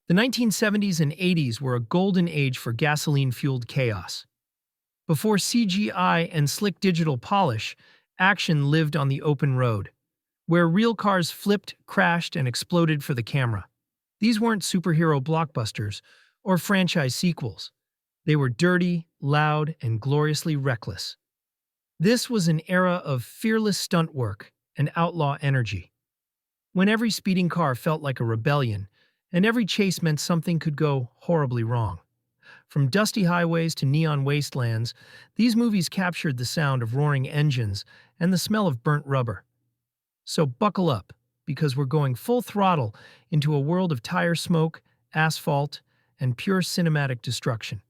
The 1970s and 80s were a golden age for gasoline-fueled chaos. Before CGI and slick digital polish, action lived on the open road, where real cars flipped, crashed, and exploded for the camera. These weren't superhero blockbusters or franchise sequels. They were dirty, loud, and gloriously reckless. This was an era of fearless stunt work and outlaw energy, when every speeding car felt like a rebellion, and every chase meant something could go horribly wrong. From dusty highways to neon wastelands, these movies captured the sound of roaring engines and the smell of burnt rubber. So buckle up, because we're going full throttle into a world of tire smoke, asphalt, and pure cinematic destruction.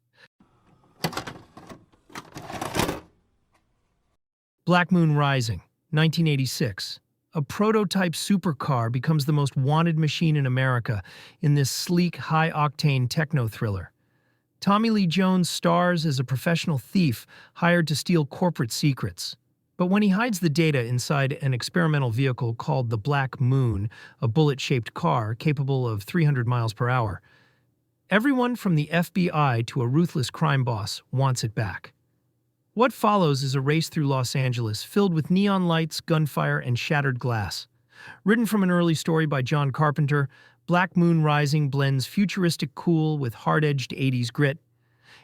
Black Moon Rising, 1986. A prototype supercar becomes the most wanted machine in America in this sleek, high-octane techno-thriller. Tommy Lee Jones stars as a professional thief hired to steal corporate secrets. But when he hides the data inside an experimental vehicle called the Black Moon, a bullet-shaped car capable of 300 miles per hour, everyone from the FBI to a ruthless crime boss wants it back. What follows is a race through Los Angeles filled with neon lights, gunfire, and shattered glass. Written from an early story by John Carpenter, Black Moon Rising blends futuristic cool with hard-edged 80s grit.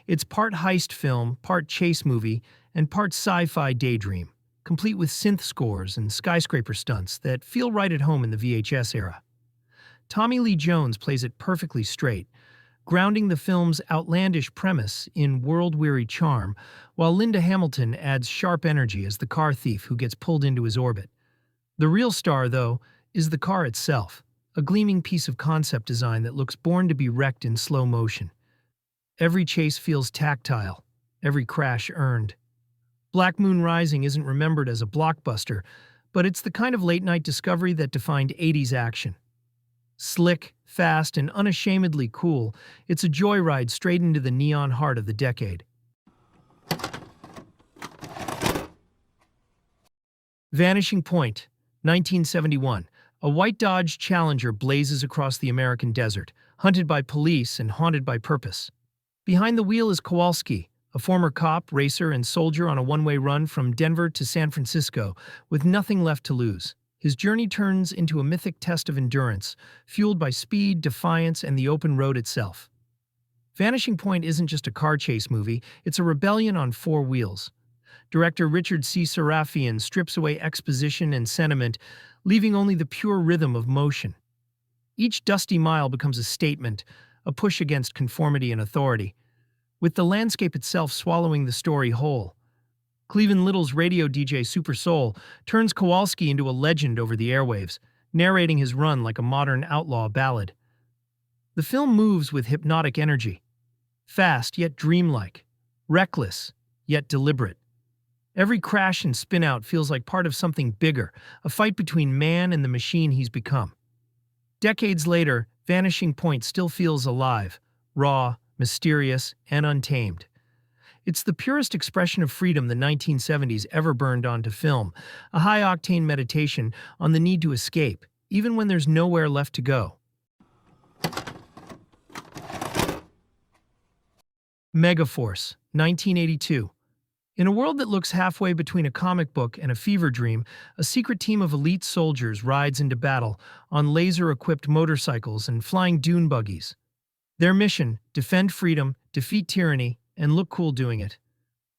It's part heist film, part chase movie, and part sci-fi daydream, complete with synth scores and skyscraper stunts that feel right at home in the VHS era. Tommy Lee Jones plays it perfectly straight, grounding the film's outlandish premise in world-weary charm, while Linda Hamilton adds sharp energy as the car thief who gets pulled into his orbit. The real star, though, is the car itself, a gleaming piece of concept design that looks born to be wrecked in slow motion. Every chase feels tactile, every crash earned. Black Moon Rising isn't remembered as a blockbuster, but it's the kind of late-night discovery that defined 80s action. Slick, fast, and unashamedly cool, it's a joyride straight into the neon heart of the decade. Vanishing Point, 1971. A white Dodge Challenger blazes across the American desert, hunted by police and haunted by purpose. Behind the wheel is Kowalski, a former cop, racer, and soldier on a one-way run from Denver to San Francisco, with nothing left to lose. His journey turns into a mythic test of endurance, fueled by speed, defiance, and the open road itself. Vanishing Point isn't just a car chase movie, it's a rebellion on four wheels. Director Richard C. Sarafian strips away exposition and sentiment, leaving only the pure rhythm of motion. Each dusty mile becomes a statement, a push against conformity and authority, with the landscape itself swallowing the story whole. Cleveland Little's radio DJ Super Soul turns Kowalski into a legend over the airwaves, narrating his run like a modern outlaw ballad. The film moves with hypnotic energy, fast yet dreamlike, reckless yet deliberate. Every crash and spin-out feels like part of something bigger, a fight between man and the machine he's become. Decades later, Vanishing Point still feels alive, raw, mysterious, and untamed. It's the purest expression of freedom the 1970s ever burned onto film, a high-octane meditation on the need to escape, even when there's nowhere left to go. Megaforce, 1982. In a world that looks halfway between a comic book and a fever dream, a secret team of elite soldiers rides into battle on laser-equipped motorcycles and flying dune buggies. Their mission: defend freedom, defeat tyranny, and look cool doing it.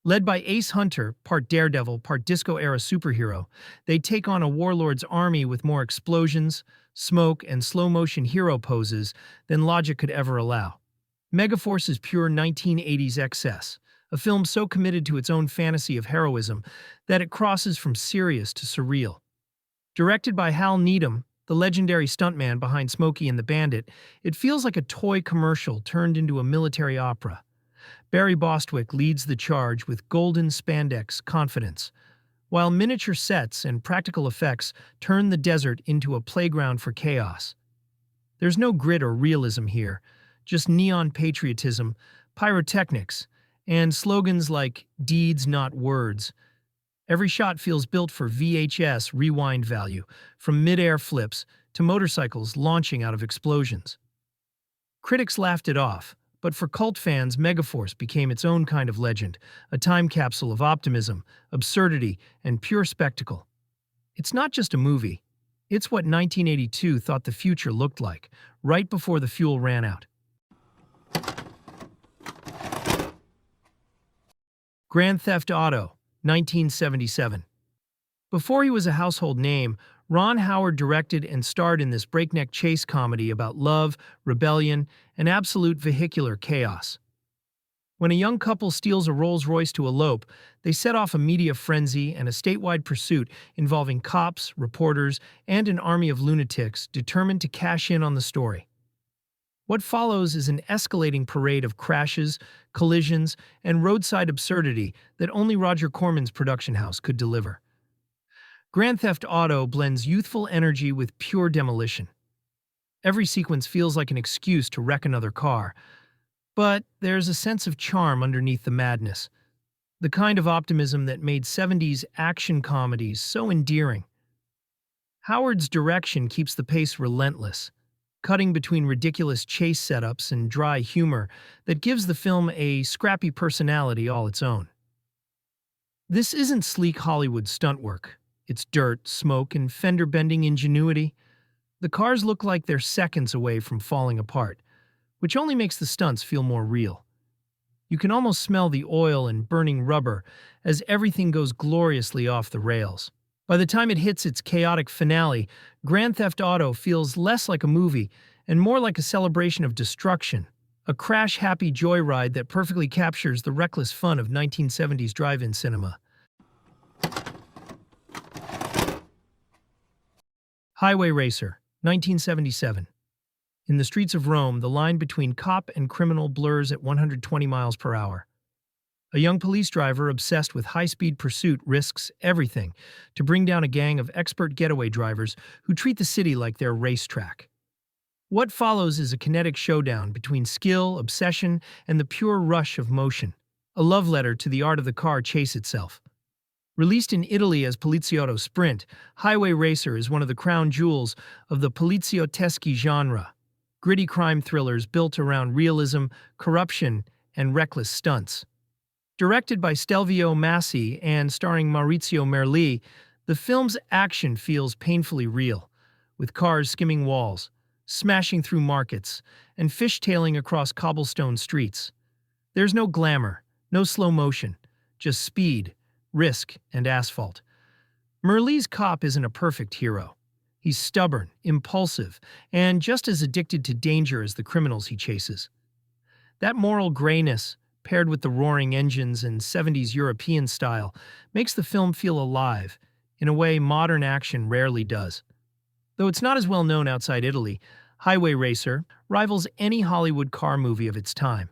Led by Ace Hunter, part daredevil, part disco-era superhero, they take on a warlord's army with more explosions, smoke, and slow-motion hero poses than logic could ever allow. Megaforce is pure 1980s excess, a film so committed to its own fantasy of heroism that it crosses from serious to surreal. Directed by Hal Needham, the legendary stuntman behind Smokey and the Bandit, it feels like a toy commercial turned into a military opera. Barry Bostwick leads the charge with golden spandex confidence, while miniature sets and practical effects turn the desert into a playground for chaos. There's no grit or realism here, just neon patriotism, pyrotechnics, and slogans like "Deeds, not words." Every shot feels built for VHS rewind value, from mid-air flips to motorcycles launching out of explosions. Critics laughed it off, but for cult fans, Megaforce became its own kind of legend, a time capsule of optimism, absurdity, and pure spectacle. It's not just a movie. It's what 1982 thought the future looked like, right before the fuel ran out. Grand Theft Auto, 1977. Before he was a household name, Ron Howard directed and starred in this breakneck chase comedy about love, rebellion, and absolute vehicular chaos. When a young couple steals a Rolls-Royce to elope, they set off a media frenzy and a statewide pursuit involving cops, reporters, and an army of lunatics determined to cash in on the story. What follows is an escalating parade of crashes, collisions, and roadside absurdity that only Roger Corman's production house could deliver. Grand Theft Auto blends youthful energy with pure demolition. Every sequence feels like an excuse to wreck another car, but there's a sense of charm underneath the madness, the kind of optimism that made 70s action comedies so endearing. Howard's direction keeps the pace relentless, cutting between ridiculous chase setups and dry humor that gives the film a scrappy personality all its own. This isn't sleek Hollywood stunt work. It's dirt, smoke, and fender-bending ingenuity. The cars look like they're seconds away from falling apart, which only makes the stunts feel more real. You can almost smell the oil and burning rubber as everything goes gloriously off the rails. By the time it hits its chaotic finale, Grand Theft Auto feels less like a movie and more like a celebration of destruction, a crash-happy joyride that perfectly captures the reckless fun of 1970s drive-in cinema. Highway Racer, 1977. In the streets of Rome, the line between cop and criminal blurs at 120 miles per hour. A young police driver obsessed with high-speed pursuit risks everything to bring down a gang of expert getaway drivers who treat the city like their racetrack. What follows is a kinetic showdown between skill, obsession, and the pure rush of motion, a love letter to the art of the car chase itself. Released in Italy as Poliziesco Sprint, Highway Racer is one of the crown jewels of the polizioteschi genre, gritty crime thrillers built around realism, corruption, and reckless stunts. Directed by Stelvio Massi and starring Maurizio Merli, the film's action feels painfully real, with cars skimming walls, smashing through markets, and fishtailing across cobblestone streets. There's no glamour, no slow motion, just speed, risk, and asphalt. Merli's cop isn't a perfect hero. He's stubborn, impulsive, and just as addicted to danger as the criminals he chases. That moral grayness, paired with the roaring engines and 70s European style, makes the film feel alive, in a way modern action rarely does. Though it's not as well known outside Italy, Highway Racer rivals any Hollywood car movie of its time.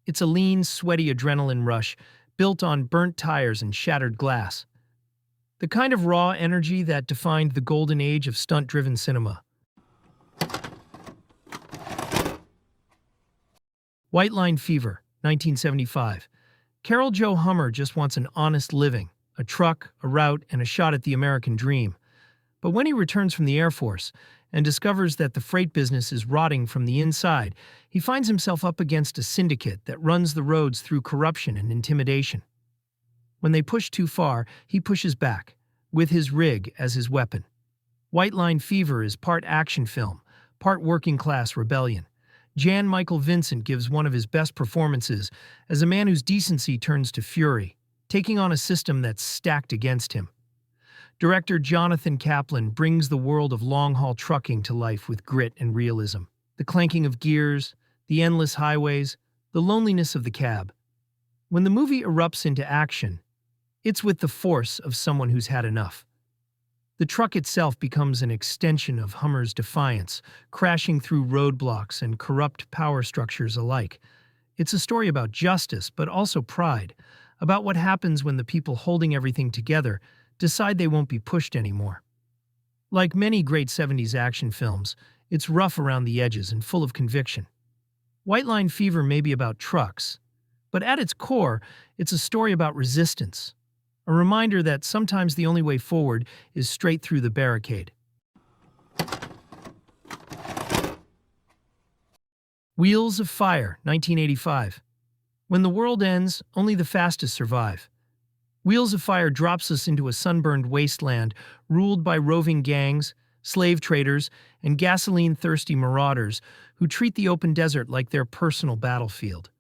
It's a lean, sweaty adrenaline rush built on burnt tires and shattered glass. The kind of raw energy that defined the golden age of stunt-driven cinema. White Line Fever, 1975. Carol Jo Hummer just wants an honest living, a truck, a route, and a shot at the American dream. But when he returns from the Air Force and discovers that the freight business is rotting from the inside, he finds himself up against a syndicate that runs the roads through corruption and intimidation. When they push too far, he pushes back, with his rig as his weapon. White Line Fever is part action film, part working-class rebellion. Jan Michael Vincent gives one of his best performances as a man whose decency turns to fury, taking on a system that's stacked against him. Director Jonathan Kaplan brings the world of long-haul trucking to life with grit and realism. The clanking of gears, the endless highways, the loneliness of the cab. When the movie erupts into action, it's with the force of someone who's had enough. The truck itself becomes an extension of Hummer's defiance, crashing through roadblocks and corrupt power structures alike. It's a story about justice, but also pride, about what happens when the people holding everything together decide they won't be pushed anymore. Like many great 70s action films, it's rough around the edges and full of conviction. White Line Fever may be about trucks, but at its core, it's a story about resistance, a reminder that sometimes the only way forward is straight through the barricade. Wheels of Fire, 1985. When the world ends, only the fastest survive. Wheels of Fire drops us into a sunburned wasteland ruled by roving gangs, slave traders, and gasoline-thirsty marauders who treat the open desert like their personal battlefield.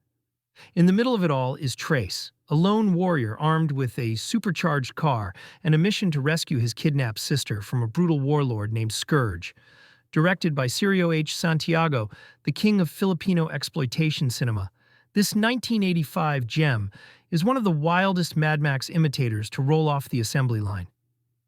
In the middle of it all is Trace, a lone warrior armed with a supercharged car and a mission to rescue his kidnapped sister from a brutal warlord named Scourge. Directed by Sergio H. Santiago, the king of Filipino exploitation cinema, this 1985 gem is one of the wildest Mad Max imitators to roll off the assembly line.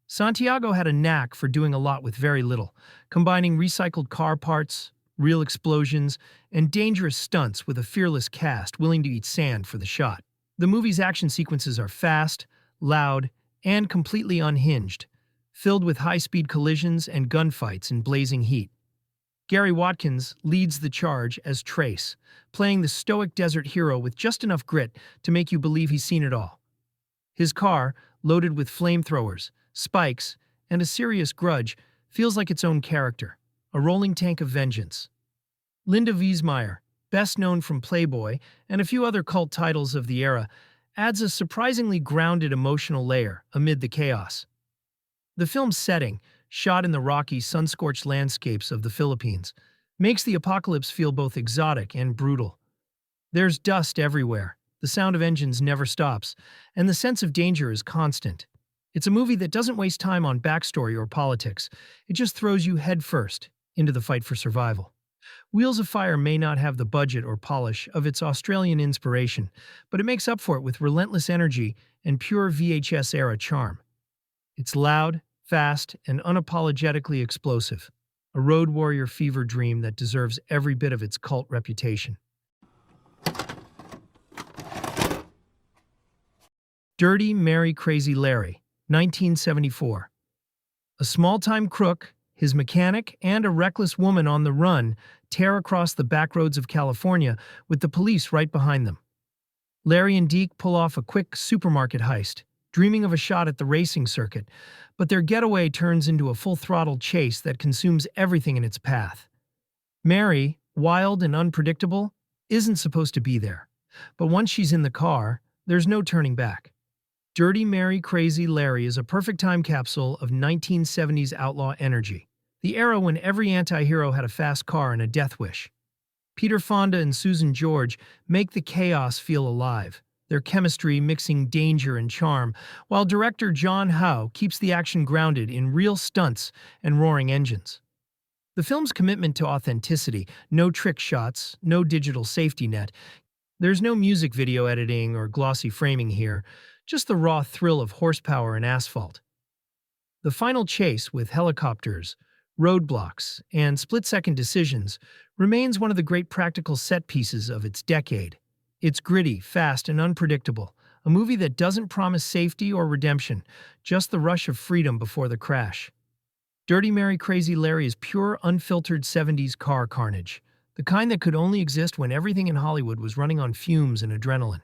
Santiago had a knack for doing a lot with very little, combining recycled car parts, real explosions, and dangerous stunts with a fearless cast willing to eat sand for the shot. The movie's action sequences are fast, loud, and completely unhinged, filled with high-speed collisions and gunfights in blazing heat. Gary Watkins leads the charge as Trace, playing the stoic desert hero with just enough grit to make you believe he's seen it all. His car, loaded with flamethrowers, spikes, and a serious grudge, feels like its own character, a rolling tank of vengeance. Linda Wiesmeyer, best known from Playboy and a few other cult titles of the era, adds a surprisingly grounded emotional layer amid the chaos. The film's setting, shot in the rocky, sun-scorched landscapes of the Philippines, makes the apocalypse feel both exotic and brutal. There's dust everywhere, the sound of engines never stops, and the sense of danger is constant. It's a movie that doesn't waste time on backstory or politics. It just throws you headfirst into the fight for survival. Wheels of Fire may not have the budget or polish of its Australian inspiration, but it makes up for it with relentless energy and pure VHS-era charm. It's loud, fast, and unapologetically explosive, a road warrior fever dream that deserves every bit of its cult reputation. Dirty Mary Crazy Larry, 1974. A small-time crook, his mechanic, and a reckless woman on the run tear across the backroads of California with the police right behind them. Larry and Deke pull off a quick supermarket heist, dreaming of a shot at the racing circuit, but their getaway turns into a full-throttle chase that consumes everything in its path. Mary, wild and unpredictable, isn't supposed to be there, but once she's in the car, there's no turning back. Dirty Mary Crazy Larry is a perfect time capsule of 1970s outlaw energy, the era when every anti-hero had a fast car and a death wish. Peter Fonda and Susan George make the chaos feel alive, their chemistry mixing danger and charm, while director John Howe keeps the action grounded in real stunts and roaring engines. The film's commitment to authenticity, no trick shots, no digital safety net. There's no music video editing or glossy framing here, just the raw thrill of horsepower and asphalt. The final chase with helicopters, roadblocks, and split-second decisions remains one of the great practical set pieces of its decade. It's gritty, fast, and unpredictable, a movie that doesn't promise safety or redemption, just the rush of freedom before the crash. Dirty Mary Crazy Larry is pure, unfiltered 70s car carnage, the kind that could only exist when everything in Hollywood was running on fumes and adrenaline.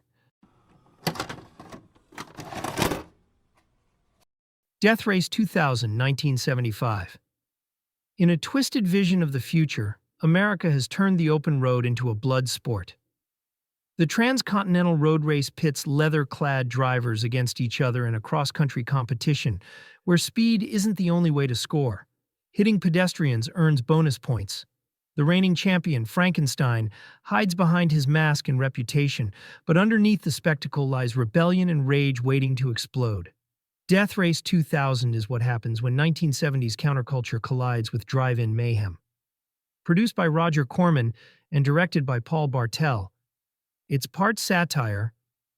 Death Race 2000, 1975. In a twisted vision of the future, America has turned the open road into a blood sport. The transcontinental road race pits leather-clad drivers against each other in a cross-country competition, where speed isn't the only way to score. Hitting pedestrians earns bonus points. The reigning champion, Frankenstein, hides behind his mask and reputation, but underneath the spectacle lies rebellion and rage waiting to explode. Death Race 2000 is what happens when 1970s counterculture collides with drive-in mayhem. Produced by Roger Corman and directed by Paul Bartel, it's part satire,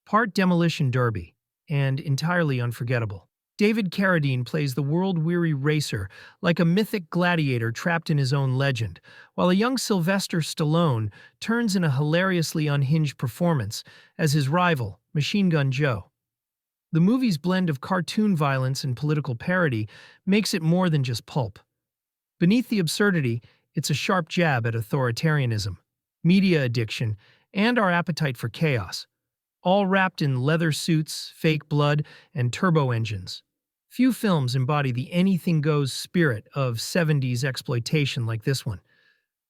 part demolition derby, and entirely unforgettable. David Carradine plays the world-weary racer like a mythic gladiator trapped in his own legend, while a young Sylvester Stallone turns in a hilariously unhinged performance as his rival, Machine Gun Joe. The movie's blend of cartoon violence and political parody makes it more than just pulp. Beneath the absurdity, it's a sharp jab at authoritarianism, media addiction, and our appetite for chaos, all wrapped in leather suits, fake blood, and turbo engines. Few films embody the anything-goes spirit of 70s exploitation like this one.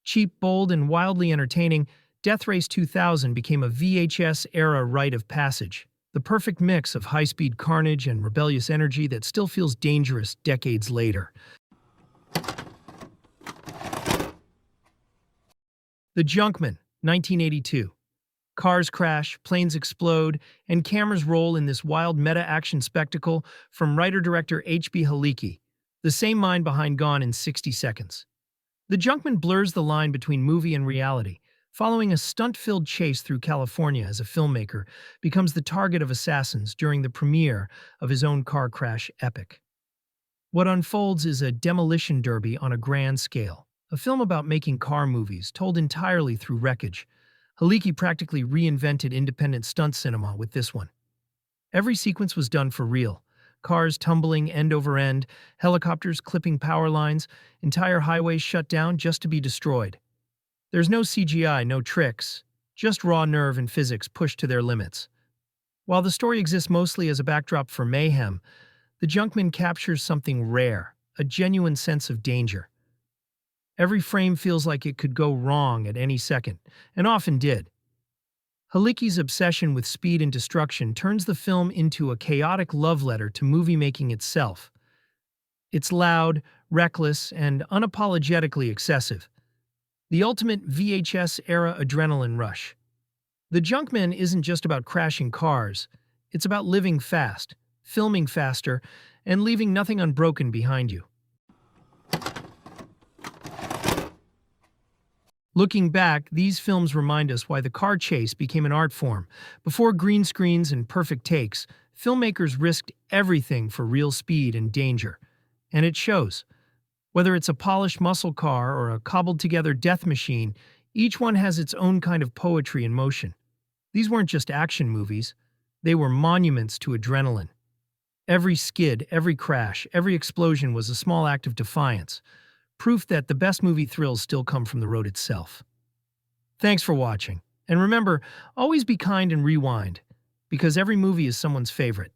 Cheap, bold, and wildly entertaining, Death Race 2000 became a VHS-era rite of passage, the perfect mix of high-speed carnage and rebellious energy that still feels dangerous decades later. The Junkman, 1982. Cars crash, planes explode, and cameras roll in this wild meta-action spectacle from writer-director H.B. Halicki, the same mind behind Gone in 60 Seconds. The Junkman blurs the line between movie and reality, following a stunt-filled chase through California as a filmmaker becomes the target of assassins during the premiere of his own car crash epic. What unfolds is a demolition derby on a grand scale, a film about making car movies told entirely through wreckage. Halicki practically reinvented independent stunt cinema with this one. Every sequence was done for real. Cars tumbling end over end, helicopters clipping power lines, entire highways shut down just to be destroyed. There's no CGI, no tricks, just raw nerve and physics pushed to their limits. While the story exists mostly as a backdrop for mayhem, the Junkman captures something rare, a genuine sense of danger. Every frame feels like it could go wrong at any second, and often did. Halicki's obsession with speed and destruction turns the film into a chaotic love letter to movie-making itself. It's loud, reckless, and unapologetically excessive. The ultimate VHS-era adrenaline rush. The Junkman isn't just about crashing cars, it's about living fast, filming faster, and leaving nothing unbroken behind you. Looking back, these films remind us why the car chase became an art form. Before green screens and perfect takes, filmmakers risked everything for real speed and danger. And it shows. Whether it's a polished muscle car or a cobbled-together death machine, each one has its own kind of poetry in motion. These weren't just action movies. They were monuments to adrenaline. Every skid, every crash, every explosion was a small act of defiance. Proof that the best movie thrills still come from the road itself. Thanks for watching. And remember, always be kind and rewind, because every movie is someone's favorite.